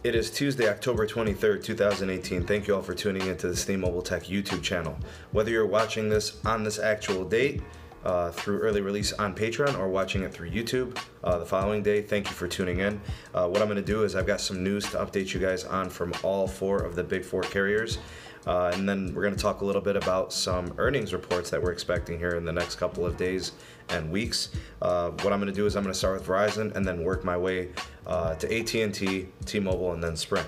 It is Tuesday, October 23rd, 2018. Thank you all for tuning into the sneedmobiletech YouTube channel. Whether you're watching this on this actual date, through early release on Patreon, or watching it through YouTube the following day, thank you for tuning in. What I'm going to do is I've got some news to update you guys on from all four of the big four carriers. And then we're going to talk a little bit about some earnings reports that we're expecting here in the next couple of days and weeks. What I'm going to do is I'm going to start with Verizon and then work my way to AT&T, T-Mobile, and then Sprint.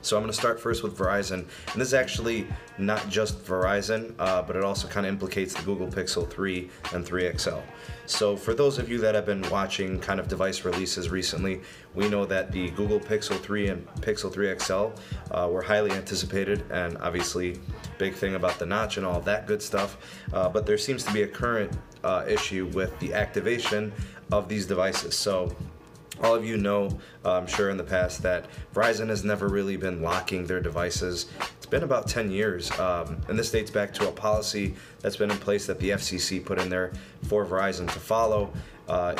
So I'm going to start first with Verizon, and this is actually not just Verizon, but it also kind of implicates the Google Pixel 3 and 3 XL. So for those of you that have been watching kind of device releases recently, we know that the Google Pixel 3 and Pixel 3 XL were highly anticipated, and obviously big thing about the notch and all that good stuff, but there seems to be a current issue with the activation of these devices. So all of you know, I'm sure in the past, that Verizon has never really been locking their devices. It's been about 10 years, and this dates back to a policy that's been in place that the FCC put in there for Verizon to follow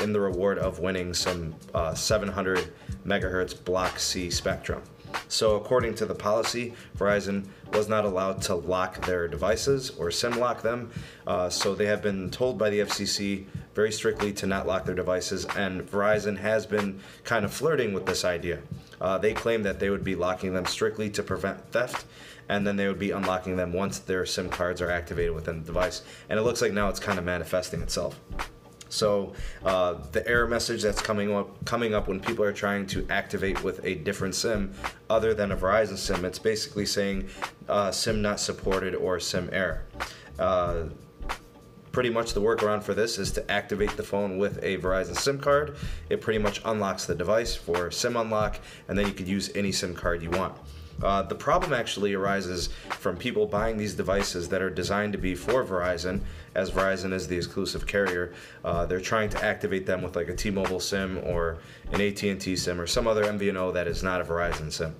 in the reward of winning some 700 megahertz Block C spectrum. So according to the policy, Verizon was not allowed to lock their devices or SIM lock them. So they have been told by the FCC very strictly to not lock their devices, and Verizon has been kind of flirting with this idea. They claim that they would be locking them strictly to prevent theft, and then they would be unlocking them once their SIM cards are activated within the device. And it looks like now it's kind of manifesting itself. So the error message that's coming up when people are trying to activate with a different SIM other than a Verizon SIM, it's basically saying SIM not supported or SIM error. Pretty much the workaround for this is to activate the phone with a Verizon SIM card. It pretty much unlocks the device for SIM unlock, and then you could use any SIM card you want. The problem actually arises from people buying these devices that are designed to be for Verizon, as Verizon is the exclusive carrier. They're trying to activate them with like a T-Mobile SIM or an AT&T SIM or some other MVNO that is not a Verizon SIM.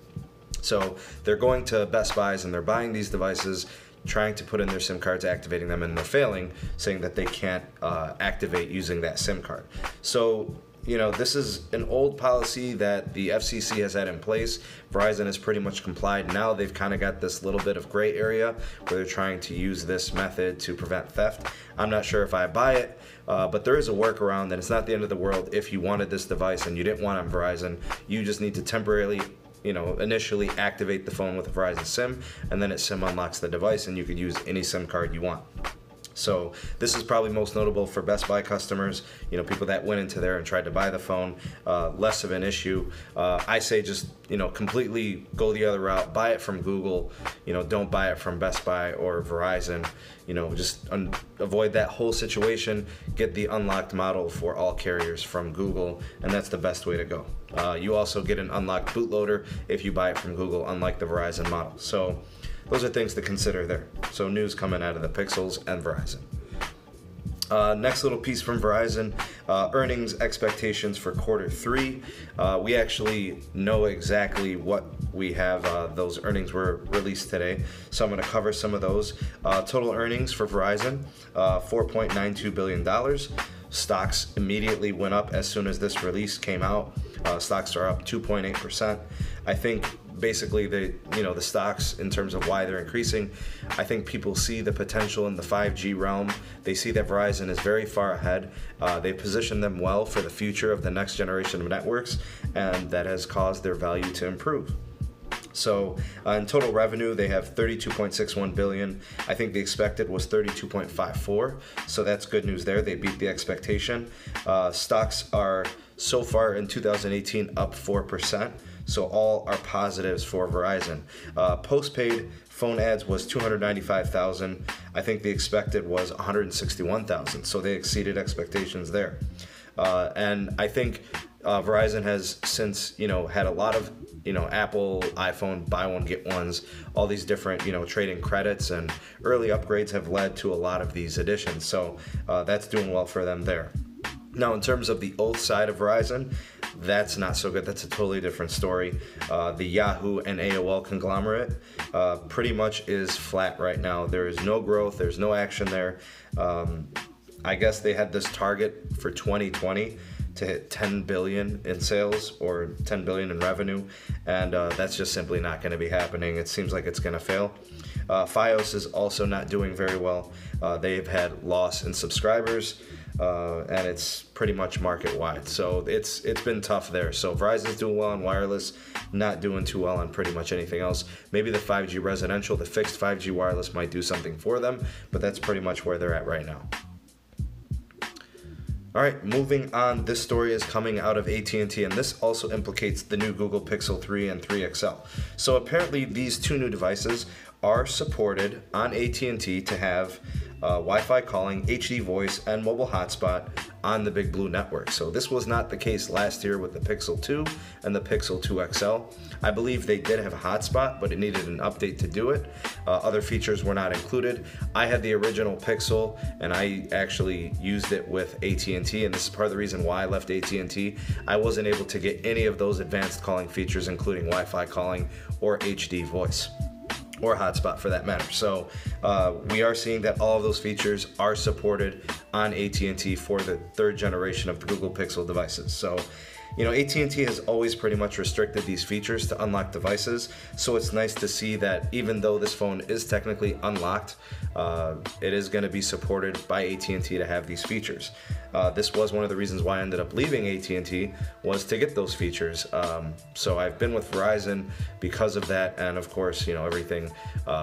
So they're going to Best Buys and they're buying these devices, trying to put in their SIM cards, activating them, and they're failing, saying that they can't activate using that SIM card. So, you know, this is an old policy that the FCC has had in place. Verizon has pretty much complied. Now they've kind of got this little bit of gray area where they're trying to use this method to prevent theft. I'm not sure if I buy it, but there is a workaround, and it's not the end of the world. If you wanted this device and you didn't want it on Verizon, you just need to temporarily, initially activate the phone with a Verizon SIM, and then it SIM unlocks the device and you could use any SIM card you want. So this is probably most notable for Best Buy customers, people that went into there and tried to buy the phone. Less of an issue. I say just, completely go the other route. Buy it from Google. Don't buy it from Best Buy or Verizon. Just avoid that whole situation. Get the unlocked model for all carriers from Google, and that's the best way to go. You also get an unlocked bootloader if you buy it from Google, unlike the Verizon model. So those are things to consider there. So news coming out of the Pixels and Verizon. Next little piece from Verizon, earnings expectations for quarter 3. We actually know exactly what we have. Those earnings were released today, so I'm going to cover some of those. Total earnings for Verizon, $4.92 billion. Stocks immediately went up as soon as this release came out. Stocks are up 2.8%. I think basically the stocks, in terms of why they're increasing, I think people see the potential in the 5G realm. They see that Verizon is very far ahead. They position them well for the future of the next generation of networks, and that has caused their value to improve. So in total revenue, they have $32.61 billion. I think the expected was $32.54, so that's good news there. They beat the expectation. Stocks are so far in 2018 up 4%. So all are positives for Verizon. Postpaid phone ads was 295,000. I think the expected was 161,000. So they exceeded expectations there. And I think Verizon has since, had a lot of, Apple, iPhone, buy one, get ones, all these different, trade-in credits and early upgrades have led to a lot of these additions. So that's doing well for them there. Now, in terms of the old side of Verizon, that's not so good. That's a totally different story. The Yahoo and AOL conglomerate pretty much is flat right now. There is no growth. There's no action there. I guess they had this target for 2020 to hit 10 billion in sales or 10 billion in revenue, and that's just simply not going to be happening. It seems like it's going to fail. Fios is also not doing very well. They've had loss in subscribers, and it's pretty much market wide. So it's been tough there. So Verizon's doing well on wireless, not doing too well on pretty much anything else. Maybe the 5G residential, the fixed 5G wireless might do something for them, but that's pretty much where they're at right now. All right, moving on. This story is coming out of AT&T, and this also implicates the new Google Pixel 3 and 3 XL. So apparently these two new devices are supported on AT&T to have Wi-Fi calling, HD voice, and mobile hotspot on the Big Blue network. So this was not the case last year with the Pixel 2 and the Pixel 2 XL. I believe they did have a hotspot, but it needed an update to do it. Other features were not included. I had the original Pixel, and I actually used it with AT&T, and this is part of the reason why I left AT&T. I wasn't able to get any of those advanced calling features, including Wi-Fi calling or HD voice, or hotspot for that matter. So we are seeing that all of those features are supported on AT&T for the third generation of the Google Pixel devices. So, you know, AT&T has always pretty much restricted these features to unlocked devices. So it's nice to see that even though this phone is technically unlocked, it is going to be supported by AT&T to have these features. This was one of the reasons why I ended up leaving AT&T, was to get those features. So I've been with Verizon because of that, and of course, you know, everything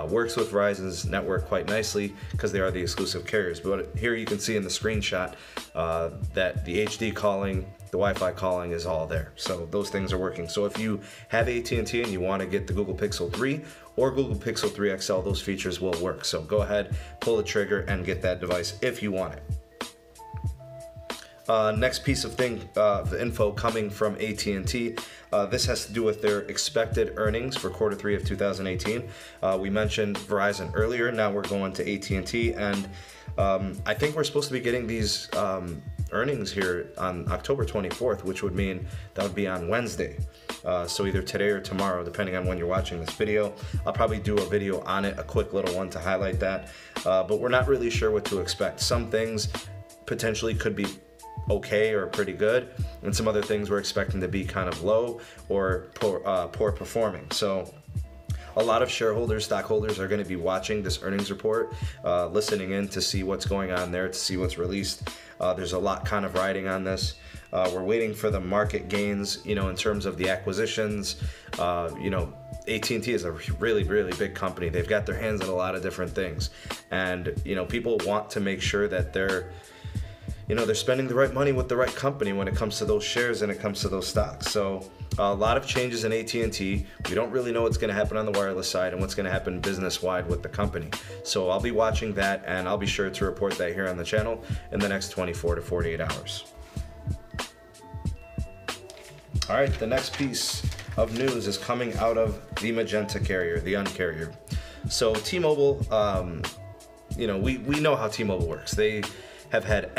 works with Verizon's network quite nicely because they are the exclusive carriers. But here you can see in the screenshot that the HD calling, the Wi-Fi calling is all there. So those things are working. So if you have AT&T and you want to get the Google Pixel 3 or Google Pixel 3 XL, those features will work. So go ahead, pull the trigger, and get that device if you want it. Next piece of info coming from AT&T. This has to do with their expected earnings for quarter 3 of 2018. We mentioned Verizon earlier. Now we're going to AT&T, and I think we're supposed to be getting these earnings here on October 24th, which would mean that would be on Wednesday. So either today or tomorrow, depending on when you're watching this video. I'll probably do a video on it, a quick little one to highlight that. But we're not really sure what to expect. Some things potentially could be okay or pretty good, and some other things we're expecting to be kind of low or poor performing. So a lot of shareholders, stockholders are going to be watching this earnings report, listening in to see what's going on there, to see what's released. There's a lot kind of riding on this. We're waiting for the market gains, you know, in terms of the acquisitions. You know, AT&T is a really, really big company. They've got their hands on a lot of different things, and you know, people want to make sure that they're spending the right money with the right company when it comes to those shares and it comes to those stocks. So a lot of changes in AT&T. We don't really know what's going to happen on the wireless side and what's going to happen business-wide with the company. So I'll be watching that, and I'll be sure to report that here on the channel in the next 24 to 48 hours. All right, the next piece of news is coming out of the Magenta carrier, the Un-carrier. So T-Mobile, you know, we know how T-Mobile works. They have had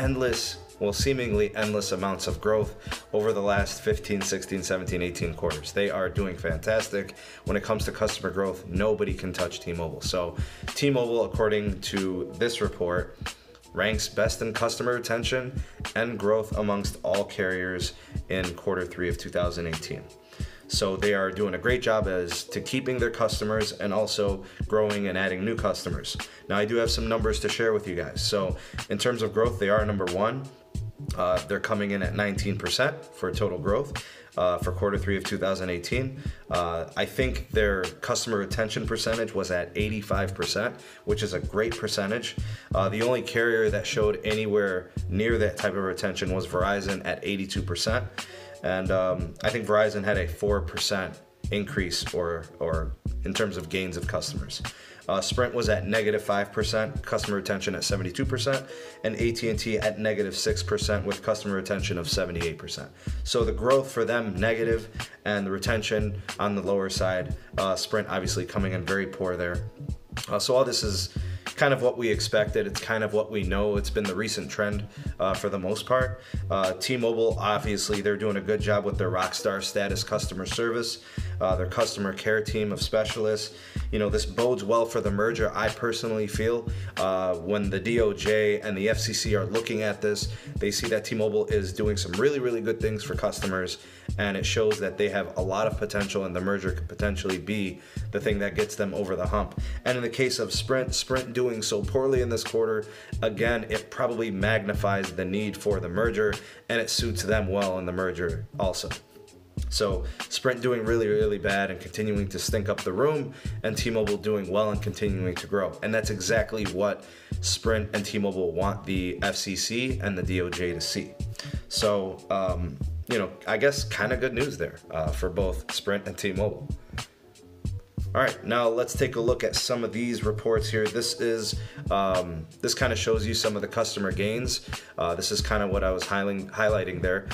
seemingly endless amounts of growth over the last 15, 16, 17, 18 quarters. They are doing fantastic. When it comes to customer growth, nobody can touch T-Mobile. So T-Mobile, according to this report, ranks best in customer retention and growth amongst all carriers in quarter 3 of 2018. So they are doing a great job as to keeping their customers and also growing and adding new customers. Now I do have some numbers to share with you guys. So in terms of growth, they are number 1. They're coming in at 19% for total growth for quarter 3 of 2018. I think their customer retention percentage was at 85%, which is a great percentage. The only carrier that showed anywhere near that type of retention was Verizon at 82%. And I think Verizon had a 4% increase or in terms of gains of customers. Sprint was at negative 5%, customer retention at 72%, and AT&T at negative 6% with customer retention of 78%. So the growth for them negative, and the retention on the lower side. Sprint obviously coming in very poor there. So all this is kind of what we expected. It's kind of what we know. It's been the recent trend for the most part. T-Mobile, obviously, they're doing a good job with their rockstar status customer service. their customer care team of specialists. You know, this bodes well for the merger, I personally feel. When the DOJ and the FCC are looking at this, they see that T-Mobile is doing some really, really good things for customers, and it shows that they have a lot of potential, and the merger could potentially be the thing that gets them over the hump. And in the case of Sprint doing so poorly in this quarter, again, it probably magnifies the need for the merger, and it suits them well in the merger also. So Sprint doing really, really bad and continuing to stink up the room, and T-Mobile doing well and continuing to grow. And that's exactly what Sprint and T-Mobile want the FCC and the DOJ to see. So, you know, I guess kind of good news there for both Sprint and T-Mobile. All right, now let's take a look at some of these reports here. This kind of shows you some of the customer gains. This is kind of what I was highlighting there.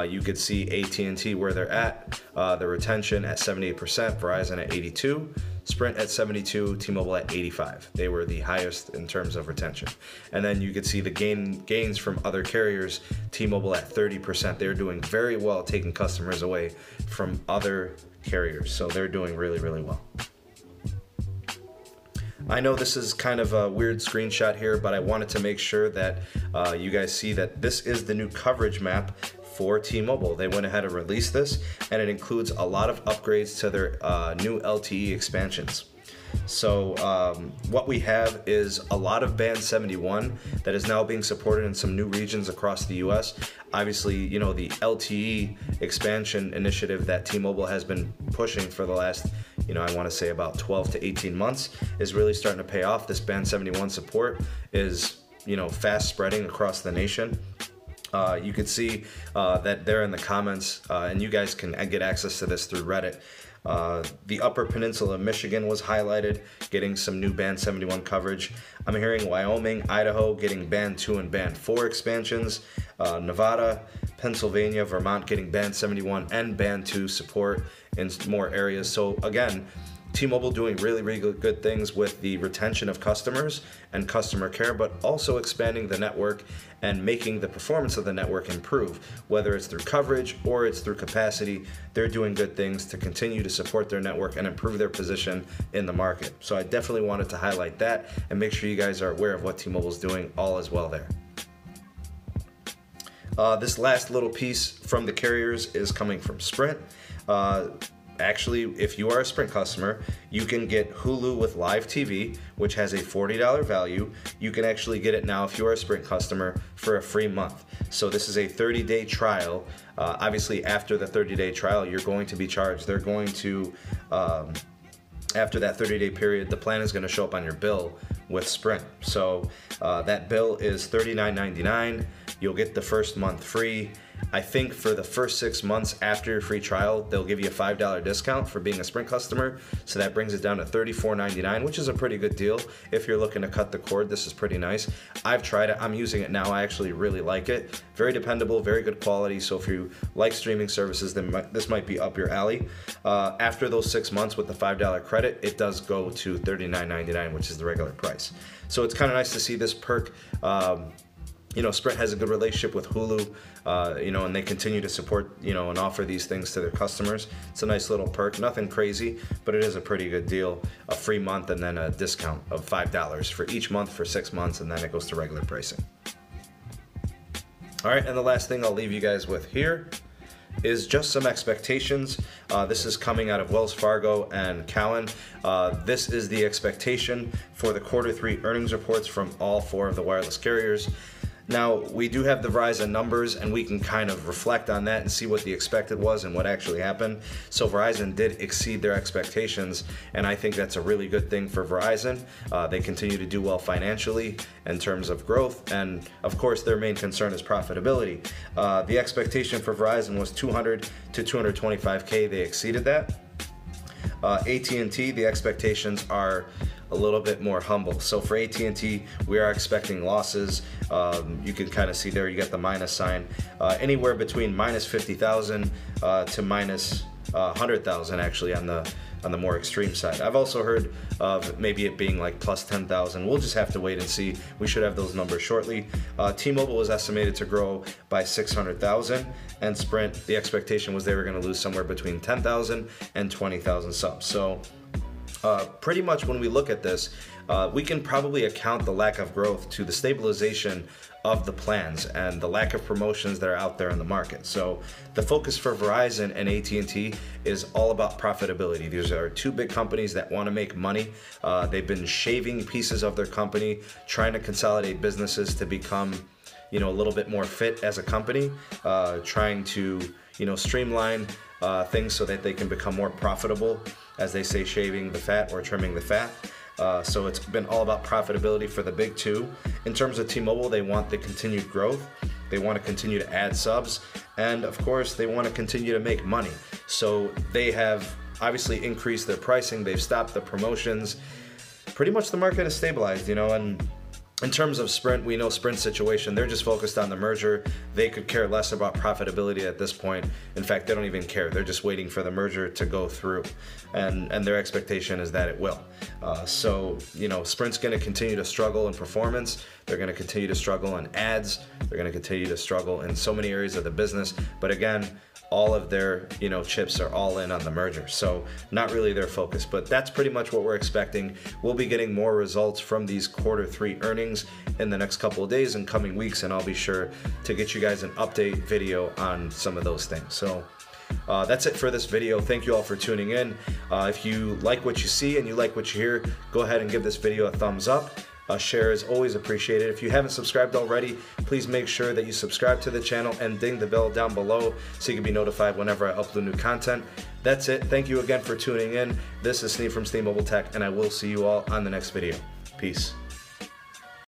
You could see AT&T where they're at, the retention at 78%, Verizon at 82%, Sprint at 72%, T-Mobile at 85%. They were the highest in terms of retention. And then you could see the gains from other carriers, T-Mobile at 30%. They're doing very well taking customers away from other carriers. So they're doing really, really well. I know this is kind of a weird screenshot here, but I wanted to make sure that you guys see that this is the new coverage map for T-Mobile. They went ahead and released this, and it includes a lot of upgrades to their new LTE expansions. So what we have is a lot of Band 71 that is now being supported in some new regions across the US. Obviously, you know, the LTE expansion initiative that T-Mobile has been pushing for the last, you know, I want to say about 12 to 18 months is really starting to pay off. This Band 71 support is, you know, fast spreading across the nation. You can see that there in the comments, and you guys can get access to this through Reddit. The Upper Peninsula of Michigan was highlighted, getting some new Band 71 coverage. I'm hearing Wyoming, Idaho getting Band 2 and Band 4 expansions. Nevada, Pennsylvania, Vermont getting Band 71 and Band 2 support in more areas. So again, T-Mobile doing really, really good things with the retention of customers and customer care, but also expanding the network and making the performance of the network improve. Whether it's through coverage or it's through capacity, they're doing good things to continue to support their network and improve their position in the market. So I definitely wanted to highlight that and make sure you guys are aware of what T-Mobile's doing all as well there. This last little piece from the carriers is coming from Sprint. Actually, if you are a Sprint customer, you can get Hulu with live TV, which has a $40 value. You can actually get it now if you are a Sprint customer for a free month. So this is a 30-day trial. Obviously, after the 30-day trial, you're going to be charged. They're going to, after that 30-day period, the plan is going to show up on your bill with Sprint. So that bill is $39.99. You'll get the first month free. I think for the first 6 months after your free trial, they'll give you a $5 discount for being a Sprint customer. So that brings it down to $34.99, which is a pretty good deal. If you're looking to cut the cord, this is pretty nice. I've tried it. I'm using it now. I actually really like it. Very dependable, very good quality. So if you like streaming services, then this might be up your alley. After those 6 months with the $5 credit, it does go to $39.99, which is the regular price. So it's kind of nice to see this perk. You know, Sprint has a good relationship with Hulu, you know, and they continue to support, you know, and offer these things to their customers. It's a nice little perk, nothing crazy, but it is a pretty good deal. A free month and then a discount of $5 for each month for 6 months, and then it goes to regular pricing. All right, and the last thing I'll leave you guys with here is just some expectations. This is coming out of Wells Fargo and Cowen. This is the expectation for the Q3 earnings reports from all 4 of the wireless carriers. Now, we do have the Verizon numbers, and we can kind of reflect on that and see what the expected was and what actually happened. So Verizon did exceed their expectations, and I think that's a really good thing for Verizon. They continue to do well financially in terms of growth, and of course, their main concern is profitability. The expectation for Verizon was 200 to 225K. They exceeded that. AT&T, the expectations are a little bit more humble. So for AT&T, we are expecting losses. You can kind of see there, you get the minus sign. Anywhere between minus 50,000 to minus 100,000 actually on the more extreme side. I've also heard of maybe it being like plus 10,000. We'll just have to wait and see. We should have those numbers shortly. T-Mobile was estimated to grow by 600,000, and Sprint, the expectation was they were going to lose somewhere between 10,000 and 20,000 subs. So pretty much when we look at this, we can probably account the lack of growth to the stabilization of the plans and the lack of promotions that are out there in the market. So the focus for Verizon and AT&T is all about profitability. These are two big companies that want to make money. They've been shaving pieces of their company, trying to consolidate businesses to become, a little bit more fit as a company, trying to, streamline things so that they can become more profitable, as they say, shaving the fat or trimming the fat. So it's been all about profitability for the big two. In terms of T-Mobile, they want the continued growth. They want to continue to add subs. And of course, they want to continue to make money. So they have obviously increased their pricing. They've stopped the promotions. Pretty much the market is stabilized, and in terms of Sprint, we know Sprint's situation. They're just focused on the merger. They could care less about profitability at this point. In fact, they don't even care. They're just waiting for the merger to go through. And their expectation is that it will. So, Sprint's going to continue to struggle in performance. They're going to continue to struggle in ads. They're going to continue to struggle in so many areas of the business. But again, all of their, chips are all in on the merger. So not really their focus, but that's pretty much what we're expecting. We'll be getting more results from these Q3 earnings in the next couple of days and coming weeks, and I'll be sure to get you guys an update video on some of those things. So that's it for this video. Thank you all for tuning in. If you like what you see and you like what you hear, go ahead and give this video a thumbs up. A share is always appreciated. If you haven't subscribed already, please make sure that you subscribe to the channel and ding the bell down below so you can be notified whenever I upload new content. That's it. Thank you again for tuning in. This is Sneed from sneedmobiletech, and I will see you all on the next video. Peace.